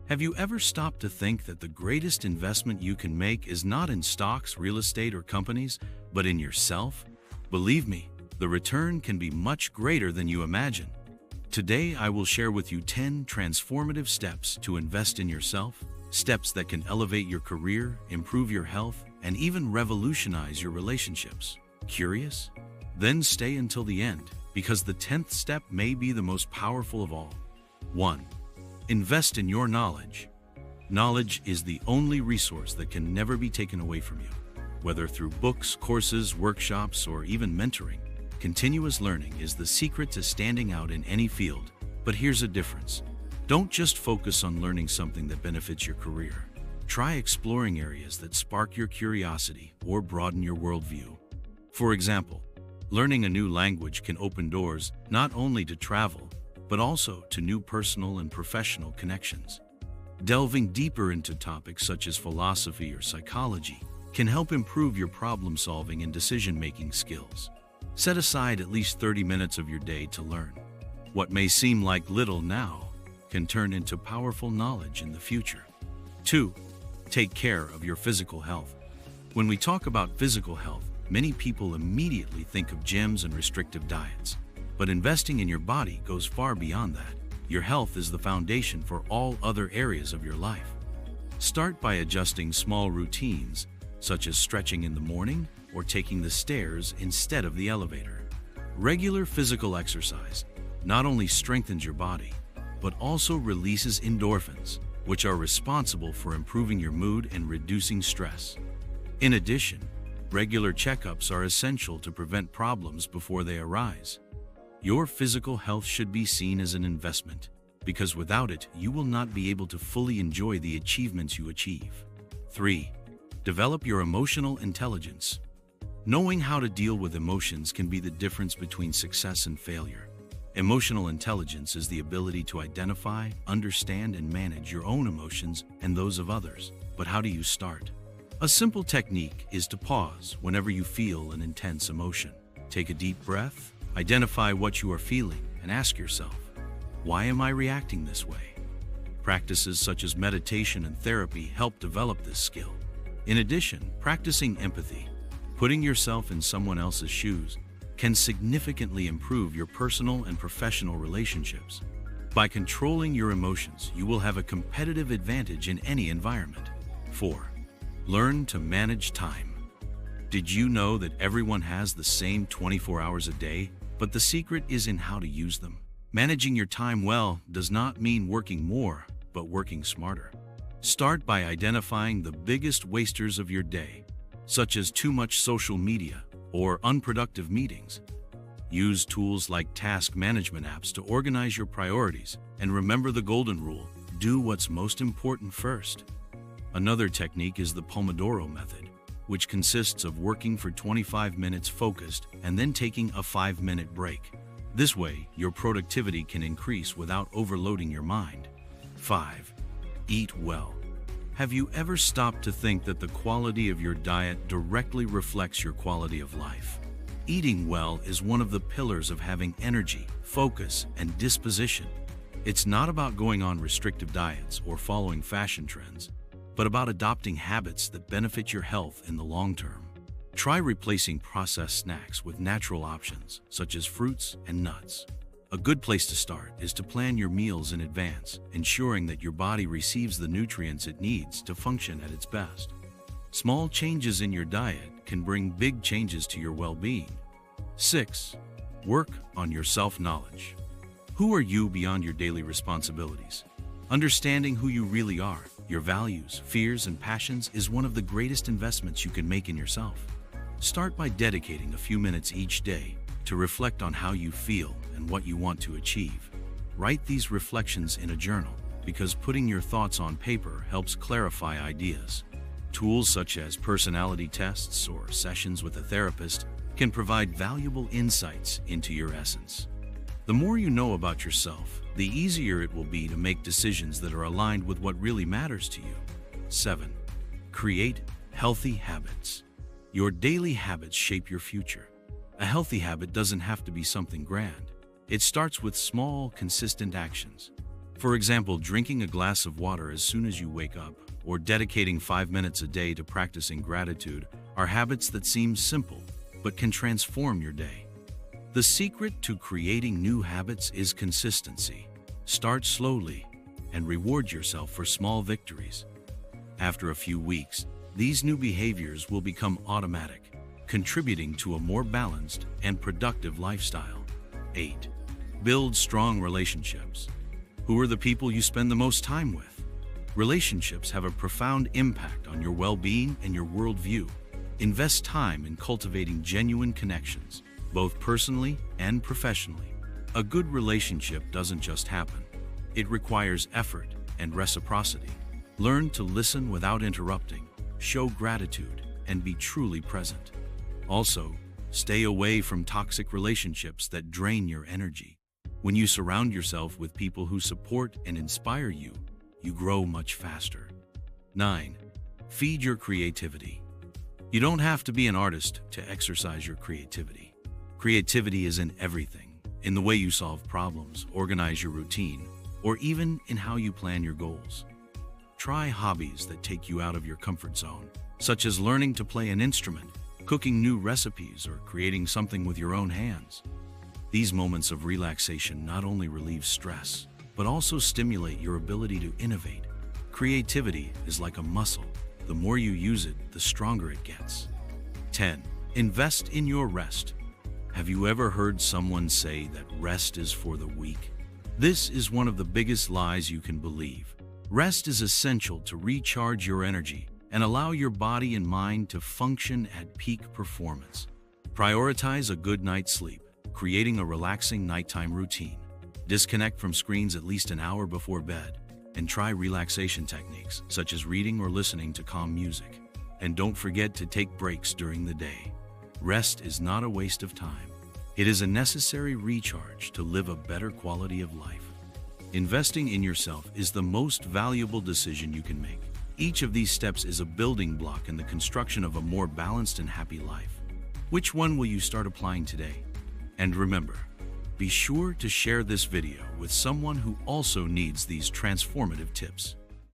Have you ever stopped to think that the greatest investment you can make is not in stocks, real estate, or companies, but in yourself? Believe me, the return can be much greater than you imagine. Today, I will share with you 10 transformative steps to invest in yourself, steps that can elevate your career, improve your health, and even revolutionize your relationships. Curious? Then stay until the end, because the 10th step may be the most powerful of all. 1. Invest in your knowledge. Knowledge is the only resource that can never be taken away from you. Whether through books, courses, workshops, or even mentoring, continuous learning is the secret to standing out in any field. But here's a difference. Don't just focus on learning something that benefits your career. Try exploring areas that spark your curiosity or broaden your worldview. For example, learning a new language can open doors not only to travel, but also to new personal and professional connections. Delving deeper into topics such as philosophy or psychology can help improve your problem-solving and decision-making skills. Set aside at least 30 minutes of your day to learn. What may seem like little now can turn into powerful knowledge in the future. 2. Take care of your physical health. When we talk about physical health, many people immediately think of gyms and restrictive diets. But investing in your body goes far beyond that. Your health is the foundation for all other areas of your life. Start by adjusting small routines, such as stretching in the morning or taking the stairs instead of the elevator. Regular physical exercise not only strengthens your body, but also releases endorphins, which are responsible for improving your mood and reducing stress. In addition, regular checkups are essential to prevent problems before they arise. Your physical health should be seen as an investment, because without it, you will not be able to fully enjoy the achievements you achieve. 3. Develop your emotional intelligence. Knowing how to deal with emotions can be the difference between success and failure. Emotional intelligence is the ability to identify, understand, and manage your own emotions and those of others. But how do you start? A simple technique is to pause whenever you feel an intense emotion. Take a deep breath, identify what you are feeling, and ask yourself, why am I reacting this way? Practices such as meditation and therapy help develop this skill. In addition, practicing empathy, putting yourself in someone else's shoes, can significantly improve your personal and professional relationships. By controlling your emotions, you will have a competitive advantage in any environment. 4. Learn to manage time. Did you know that everyone has the same 24 hours a day, but the secret is in how to use them? Managing your time well does not mean working more, but working smarter. Start by identifying the biggest wasters of your day, such as too much social media or unproductive meetings. Use tools like task management apps to organize your priorities, and remember the golden rule: do what's most important first. Another technique is the Pomodoro method, which consists of working for 25 minutes focused and then taking a 5-minute break. This way, your productivity can increase without overloading your mind. 5. Eat well. Have you ever stopped to think that the quality of your diet directly reflects your quality of life? Eating well is one of the pillars of having energy, focus, and disposition. It's not about going on restrictive diets or following fashion trends, but about adopting habits that benefit your health in the long term. Try replacing processed snacks with natural options, such as fruits and nuts. A good place to start is to plan your meals in advance, ensuring that your body receives the nutrients it needs to function at its best. Small changes in your diet can bring big changes to your well-being. 6. Work on your self-knowledge. Who are you beyond your daily responsibilities? Understanding who you really are, your values, fears, and passions is one of the greatest investments you can make in yourself. Start by dedicating a few minutes each day to reflect on how you feel and what you want to achieve. Write these reflections in a journal, because putting your thoughts on paper helps clarify ideas. Tools such as personality tests or sessions with a therapist can provide valuable insights into your essence. The more you know about yourself, the easier it will be to make decisions that are aligned with what really matters to you. 7. Create healthy habits. Your daily habits shape your future. A healthy habit doesn't have to be something grand. It starts with small, consistent actions. For example, drinking a glass of water as soon as you wake up, or dedicating 5 minutes a day to practicing gratitude are habits that seem simple, but can transform your day. The secret to creating new habits is consistency. Start slowly and reward yourself for small victories. After a few weeks, these new behaviors will become automatic, contributing to a more balanced and productive lifestyle. 8. Build strong relationships. Who are the people you spend the most time with? Relationships have a profound impact on your well-being and your worldview. Invest time in cultivating genuine connections, both personally and professionally. A good relationship doesn't just happen. It requires effort and reciprocity. Learn to listen without interrupting, show gratitude, and be truly present. Also, stay away from toxic relationships that drain your energy. When you surround yourself with people who support and inspire you, you grow much faster. 9. Feed your creativity. You don't have to be an artist to exercise your creativity. Creativity is in everything, in the way you solve problems, organize your routine, or even in how you plan your goals. Try hobbies that take you out of your comfort zone, such as learning to play an instrument, cooking new recipes, or creating something with your own hands. These moments of relaxation not only relieve stress, but also stimulate your ability to innovate. Creativity is like a muscle. The more you use it, the stronger it gets. 10. Invest in your rest. Have you ever heard someone say that rest is for the weak? This is one of the biggest lies you can believe. Rest is essential to recharge your energy and allow your body and mind to function at peak performance. Prioritize a good night's sleep, creating a relaxing nighttime routine. Disconnect from screens at least an hour before bed, and try relaxation techniques such as reading or listening to calm music. And don't forget to take breaks during the day. Rest is not a waste of time. It is a necessary recharge to live a better quality of life. Investing in yourself is the most valuable decision you can make. Each of these steps is a building block in the construction of a more balanced and happy life. Which one will you start applying today? And remember, be sure to share this video with someone who also needs these transformative tips.